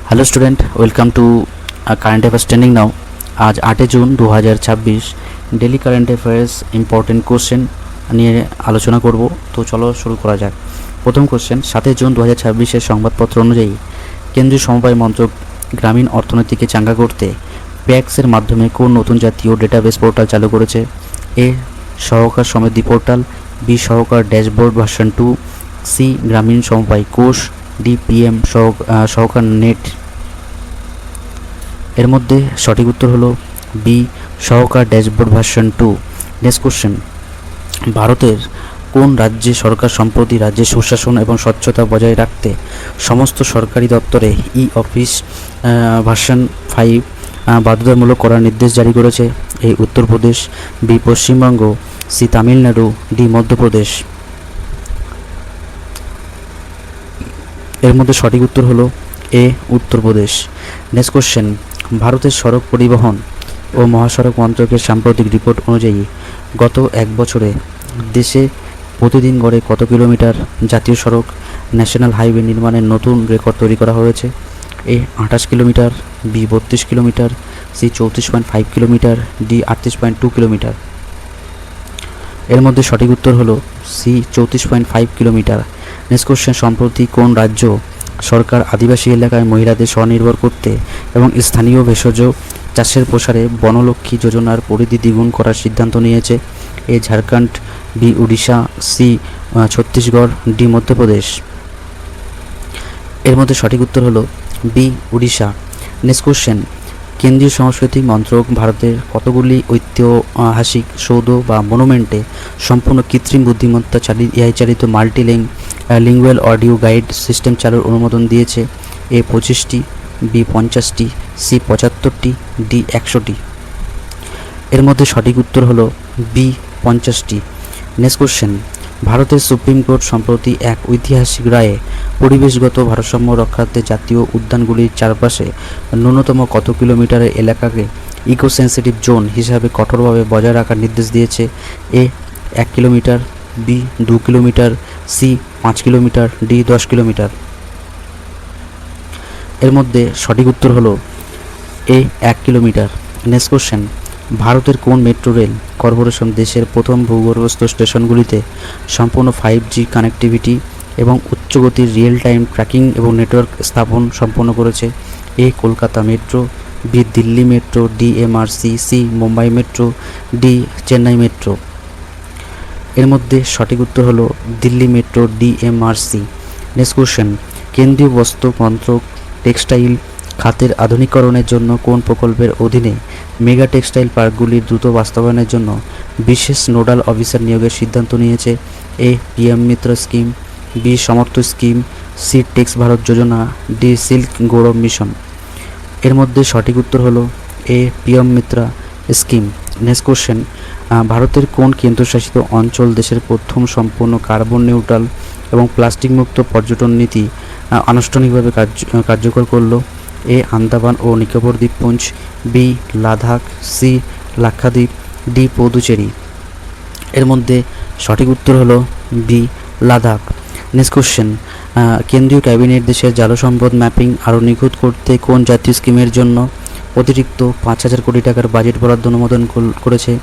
Hello student, welcome to current affairs trending now. আজ 8 June 2026 daily current affairs important question নিয়ে আলোচনা করব। তো চলো শুরু করা যাক। প্রথম কোশ্চেন, 7 জুন 2026 সংবাদপত্র অনুযায়ী কেন্দ্রীয় সমবায় মন্ত্রক গ্রামীণ অর্থনীতিকে চাঙ্গা করতে প্যাক্সের মাধ্যমে কোন নতুন জাতীয় ডেটাবেস পোর্টাল চালু করেছে? A Sahakar Samriddhi portal, B Sahakar dashboard version 2, C গ্রামীণ সমবায় কোষ, ডি পিএম সহকার নেট। এর মধ্যে সঠিক উত্তর হলো B Sahakar dashboard version 2। Next question, ভারতের কোন রাজ্যে সরকার সম্প্রতি রাজ্যের সুশাসন এবং স্বচ্ছতা বজায় রাখতে সমস্ত সরকারি দপ্তরে ই অফিস ভার্সন 5 বাধ্যতামূলক করার নির্দেশ জারি করেছে? A Uttar Pradesh, B Paschimbanga, C Tamil Nadu, D Madhya Pradesh. এর মধ্যে সঠিক উত্তর হলো এ উত্তরপ্রদেশ। নেক্সট কোশ্চেন, ভারতের সড়ক পরিবহন ও মহাসড়ক মন্ত্রকের সাম্প্রতিক রিপোর্ট অনুযায়ী গত এক বছরে দেশে প্রতিদিন গড়ে কত কিলোমিটার জাতীয় সড়ক ন্যাশনাল হাইওয়ে নির্মাণের নতুন রেকর্ড তৈরি করা হয়েছে? A 28 kilometre, B 32 kilometre, C 34.5 kilometre, D 38.2 kilometre. এর মধ্যে সঠিক উত্তর হলো সি 34.5 কিলোমিটার। নেক্সট কোশ্চেন, সম্প্রতি কোন রাজ্য সরকার আদিবাসী এলাকায় মহিলাদের স্বনির্ভর করতে এবং স্থানীয় ভেষজ চাষের প্রসারে বনলক্ষ্মী যোজনার পরিধি দ্বিগুণ করার সিদ্ধান্ত নিয়েছে? A Jharkhand, B Orissa, C Chhattisgarh, D Madhya Pradesh. এর মধ্যে সঠিক উত্তর হলো বি উড়িষ্যা। নেক্সট কোশ্চেন, কেন্দ্রীয় সংস্কৃতি মন্ত্রক ভারতের কতগুলি ঐতিহাসিক সৌধ বা মনুমেন্টে সম্পূর্ণ কৃত্রিম বুদ্ধিমত্তা এআই চালিত লিঙ্গুয়াল অডিও গাইড সিস্টেম চালুর অনুমোদন দিয়েছে? এ 25টি, বি 50টি, সি 75টি, ডি 100টি। এর মধ্যে সঠিক উত্তর হলো বি 50টি। নেক্সট কোশ্চেন, ভারতের সুপ্রিম কোর্ট সম্প্রতি এক ঐতিহাসিক রায়ে পরিবেশগত ভারসাম্য রক্ষার্থে জাতীয় উদ্যানগুলির চারপাশে ন্যূনতম কত কিলোমিটারের এলাকাকে ইকো সেন্সিটিভ জোন হিসাবে কঠোরভাবে বজায় রাখার নির্দেশ দিয়েছে? A 1 kilometre, B 2 kilometre, C 5 kilometre, D 10 kilometre. এর মধ্যে সঠিক উত্তর হলো এ 1 কিলোমিটার। নেক্সট কোশ্চেন, ভারতের কোন মেট্রো রেল কর্পোরেশন দেশের প্রথম ভূগর্ভস্থ স্টেশনগুলিতে সম্পূর্ণ 5G কানেক্টিভিটি এবং উচ্চগতির রিয়েল টাইম ট্র্যাকিং এবং নেটওয়ার্ক স্থাপন সম্পন্ন করেছে? A Kolkata metro, B Delhi metro, D MRC, C Mumbai metro, D Chennai metro. এর মধ্যে সঠিক উত্তর হলো Delhi metro, DMRC. Next question, কেন্দ্রীয় বস্ত্র মন্ত্রক টেক্সটাইল খাতের আধুনিকরণের জন্য কোন প্রকল্পের অধীনে মেগা টেক্সটাইল পার্কগুলির দ্রুত বাস্তবায়নের জন্য বিশেষ নোডাল অফিসার নিয়োগের সিদ্ধান্ত নিয়েছে? A PM Mitra scheme, B Samarth scheme, C Tex Bharat Yojana, D silk Gaurav mission. এর মধ্যে সঠিক উত্তর হলো A PM Mitra scheme. Next question, ভারতের কোন কেন্দ্রশাসিত অঞ্চল দেশের প্রথম সম্পূর্ণ কার্বন নিউট্রাল এবং প্লাস্টিক মুক্ত পর্যটন নীতি আনুষ্ঠানিকভাবে কার্যকর করলো? এ আন্দামান ও নিকোবর দ্বীপপুঞ্জ, B Ladakh, C Lakshadweep, D Puducherry. এর মধ্যে সঠিক উত্তর হলো বি লাদাখ। নেক্সট কোশ্চেন, কেন্দ্রীয় ক্যাবিনেট দেশের জলসম্পদ ম্যাপিং আরও নিখুঁত করতে কোন জাতীয় স্কিমের জন্য অতিরিক্ত 5,000 কোটি টাকার বাজেট বরাদ্দ অনুমোদন করেছে?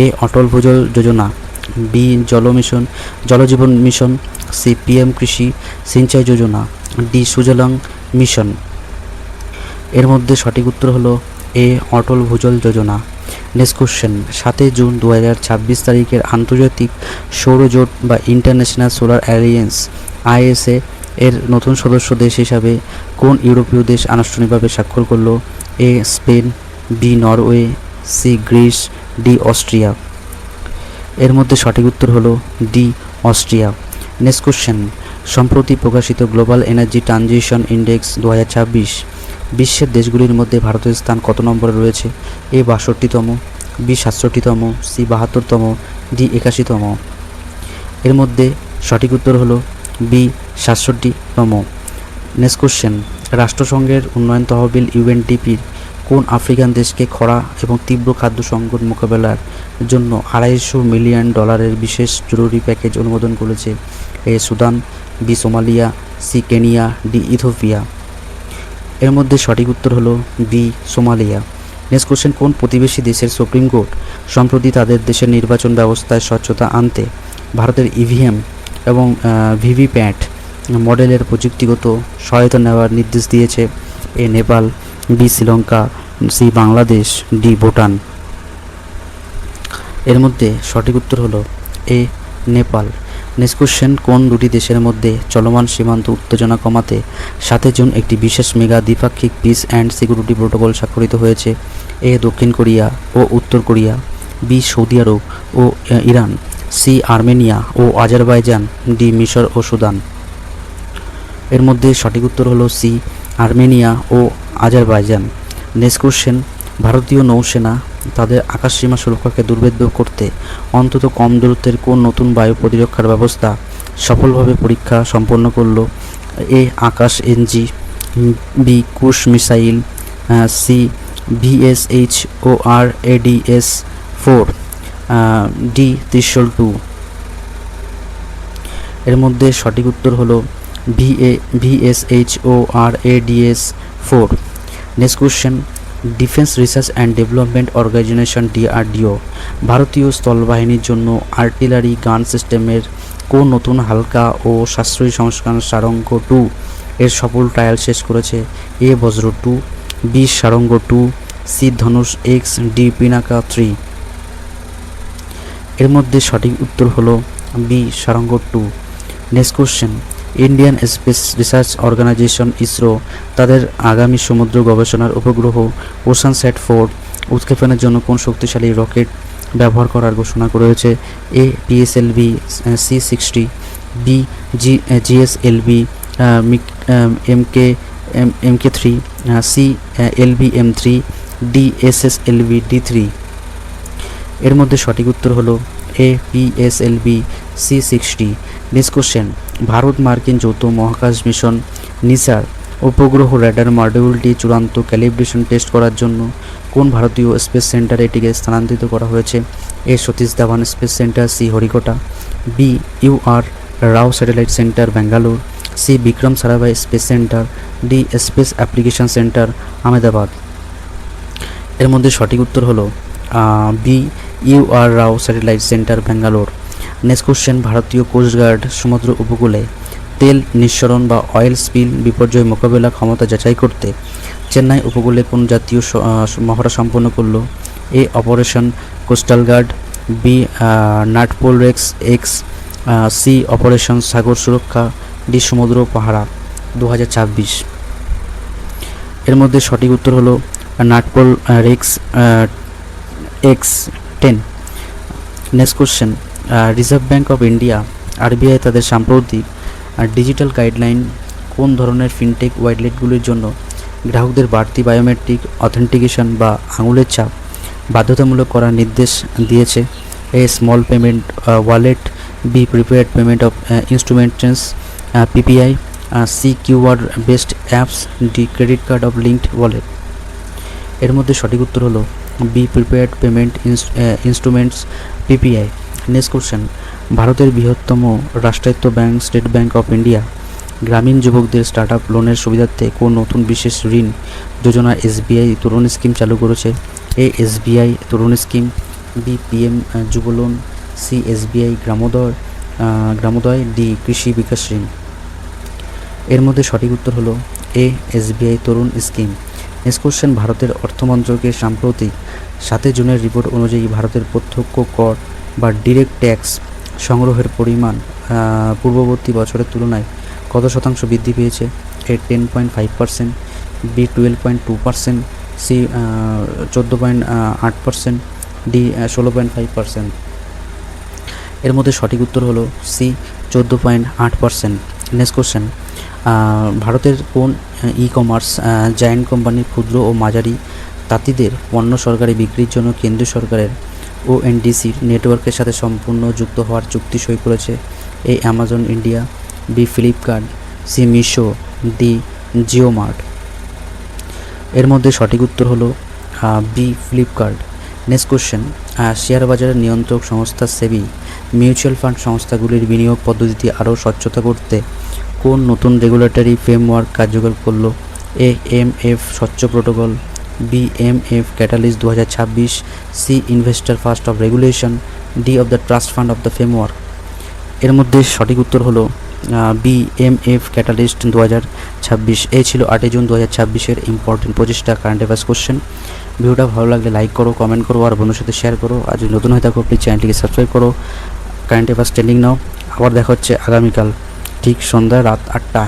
এ অটল ভূজল যোজনা, বি জলজীবন মিশন, সি পিএম কৃষি সিঞ্চাই যোজনা, ডি সুজলাং মিশন। এর মধ্যে সঠিক উত্তর হলো এ অটল ভূজল যোজনা। নেক্সট কোশ্চেন, 7 জুন 2026 তারিখের আন্তর্জাতিক সৌরজোট বা ইন্টারন্যাশনাল সোলার অ্যালিয়েন্স আইএসএ এর নতুন সদস্য দেশ হিসাবে কোন ইউরোপীয় দেশ আনুষ্ঠানিকভাবে স্বাক্ষর করলো? A Spain, B Norway, C Greece, D Austria. এর মধ্যে সঠিক উত্তর হলো ডি অস্ট্রিয়া। নেক্সট কোশ্চেন, সম্প্রতি প্রকাশিত গ্লোবাল এনার্জি ট্রানজিশন ইন্ডেক্স 2026 বিশ্বের দেশগুলির মধ্যে ভারতের স্থান কত নম্বরে রয়েছে? এ 62তম, বি 67তম, সি 72তম, ডি 81তম। এর মধ্যে সঠিক উত্তর হলো বি 67তম। নেক্সট কোশ্চেন, রাষ্ট্রসংঘের উন্নয়ন তহবিল ইউএনডিপির কোন আফ্রিকান দেশকে খরা এবং তীব্র খাদ্য সংকট মোকাবেলার জন্য $250 মিলিয়ন বিশেষ জরুরি প্যাকেজ অনুমোদন করেছে? A Sudan, B Somalia, C Kenya, D Ethiopia. এর মধ্যে সঠিক উত্তর হলো বি সোমালিয়া। নেক্সট কোশ্চেন, কোন প্রতিবেশী দেশের সুপ্রিম কোর্ট সম্প্রতি তাদের দেশের নির্বাচন ব্যবস্থায় স্বচ্ছতা আনতে ভারতের ইভিএম এবং ভিভিপ্যাট মডেলের প্রযুক্তিগত সহায়তা নেওয়ার নির্দেশ দিয়েছে? A Nepal, B Sri Lanka, C Bangladesh, D Bhutan. এর মধ্যে সঠিক উত্তর হলো এ নেপাল। নেক্সট কোশ্চেন, কোন দুটি দেশের মধ্যে চলমান সীমান্ত উত্তেজনা কমাতে 7 জুন একটি বিশেষ মেগা দ্বিপাক্ষিক পিস অ্যান্ড সিকিউরিটি প্রোটোকল স্বাক্ষরিত হয়েছে? এ দক্ষিণ কোরিয়া ও উত্তর কোরিয়া, বি সৌদি আরব ও ইরান, সি আর্মেনিয়া ও আজারবাইজান, ডি মিশর ও সুদান। এর মধ্যে সঠিক উত্তর হলো সি আর্মেনিয়া ও আজারবাইজান। নেক্সট কোশ্চেন, ভারতীয় নৌসেনা তাদের আকাশসীমা সুরক্ষাকে দুর্ভেদ্য করতে অন্তত কম দূরত্বের কোন নতুন বায়ু প্রতিরক্ষার ব্যবস্থা সফলভাবে পরীক্ষা সম্পন্ন করল? A Akash NG, B cruise missile, C VSHORADS 4, D Trishul 2। এর মধ্যে সঠিক উত্তর হলো VSHORADS 4। Next question, defence research and development organisation DRDO ভারতীয় স্থলবাহিনীর জন্য আর্টিলারি গান সিস্টেমের কোন নতুন হালকা ও সাশ্রয়ী সংস্করণ সারঙ্গ 2 এর সফল ট্রায়াল শেষ করেছে? A Vajra 2, B Sarang 2, C Dhanush X, D Pinaka 3। এর মধ্যে সঠিক উত্তর হলো B Sarang 2। Next question, Indian space research organisation ISRO তাদের আগামী সমুদ্র গবেষণার উপগ্রহ ওশানস্যাট 4 উৎক্ষেপণের জন্য কোন শক্তিশালী রকেট ব্যবহার করার ঘোষণা করেছে? A PSLV C60, B GSLV MK3, C LVM3, D SSLV D3। এর মধ্যে সঠিক উত্তর হলো A PSLV C60। Next question, Bharat মার্কিন যৌথ মহাকাশ মিশন নিসার উপগ্রহ র্যাডার মডিউলটি চূড়ান্ত ক্যালিব্রেশন টেস্ট করার জন্য কোন ভারতীয় স্পেস সেন্টারে এটিকে স্থানান্তরিত করা হয়েছে? A Satish Dhawan space centre, Sriharikota, B UR Rao satellite centre Bangalore, C Vikram Sarabhai space centre, D space application centre Ahmedabad. এর মধ্যে সঠিক উত্তর হলো B UR Rao satellite centre Bangalore. Next question, ভারতীয় কোস্টগার্ড সমুদ্র উপকূলে তেল নিঃসরণ বা অয়েল স্পিল বিপর্যয় মোকাবেলা ক্ষমতা যাচাই করতে চেন্নাই উপকূলে কোন জাতীয় মহড়া সম্পন্ন করলো? A operation coastal guard, B NATPOLREX X, C operation Sagar Suraksha, D সমুদ্র পাহারা 2026। এর মধ্যে সঠিক উত্তর হলো NATPOLREX X10। Next question, reserve bank of India RBI তাদের সাম্প্রতিক ডিজিটাল গাইডলাইন কোন ধরনের ফিনটেক ওয়ালেটগুলির জন্য গ্রাহকদের বাড়তি বায়োমেট্রিক অথেন্টিকেশন বা আঙুলের ছাপ বাধ্যতামূলক করার নির্দেশ দিয়েছে? A small payment wallet, B prepared payment of instruments PPI, C QR based apps, D credit card of linked wallet. এর মধ্যে সঠিক উত্তর হলো B prepared payment instruments PPI। Next question, ভারতের বৃহত্তম রাষ্ট্রায়ত্ত bank state bank of India গ্রামীণ যুবকদের স্টার্টআপ লোনের সুবিধার্থে কোন নতুন বিশেষ ঋণ যোজনা SBI তরুণ স্কিম চালু করেছে? এ SBI তরুণ স্কিম, বি PM যুব লোন, সি SBI গ্রামোদয়, ডি কৃষি বিকাশ ঋণ। এর মধ্যে সঠিক উত্তর হলো এ SBI তরুণ স্কিম। নেক্সট কোশ্চেন, ভারতের অর্থমন্ত্রকের সাম্প্রতিক 7 জুনের রিপোর্ট অনুযায়ী ভারতের প্রত্যক্ষ কর বা ডিরেক্ট ট্যাক্স সংগ্রহের পরিমাণ পূর্ববর্তী বছরের তুলনায় কত শতাংশ বৃদ্ধি পেয়েছে? এ 10.5%, বি 12.2%, সি 14.8%, ডি 16.5%। এর মধ্যে সঠিক উত্তর হলো সি 14.8%। নেক্সট কোশ্চেন, ভারতের কোন ই-কমার্স জায়ান্ট কোম্পানি ক্ষুদ্র ও মাঝারি তাঁতিদের পণ্য সরকারি বিক্রির জন্য কেন্দ্রীয় সরকারের ONDC নেটওয়ার্কের সাথে সম্পূর্ণ যুক্ত হওয়ার চুক্তি সই করেছে? A Amazon India, B Flipkart, C Meesho, D JioMart. এর মধ্যে সঠিক উত্তর হলো B Flipkart. Next question, share বাজারের নিয়ন্ত্রক সংস্থা সেবি মিউচুয়াল ফান্ড সংস্থাগুলির বিনিয়োগ পদ্ধতিতে আরও স্বচ্ছতা করতে কোন নতুন রেগুলেটরি ফ্রেমওয়ার্ক কার্যকর করলো? এ এম এফ স্বচ্ছ protocol, B M F catalyst 2026, C investor first of regulation, D of the trust fund of the framework. এর মধ্যে সঠিক উত্তর হলো বি এম এফ ক্যাটালিস্ট 2026। এই ছিল 8 জুন 2026-এর ইম্পর্টেন্ট 25টা কারেন্ট অ্যাফেয়ার্স কোশ্চেন। ভিডিওটা ভালো লাগলে লাইক করো, কমেন্ট করো আর বন্ধুর সাথে শেয়ার করো। আর যদি নতুন হয়ে থাকো প্লিজ চ্যানেলটিকে সাবস্ক্রাইব করো। কারেন্ট অ্যাফেয়ার্স ট্রেন্ডিং নাও। আবার দেখা হচ্ছে আগামীকাল ঠিক সন্ধ্যা রাত 8টা।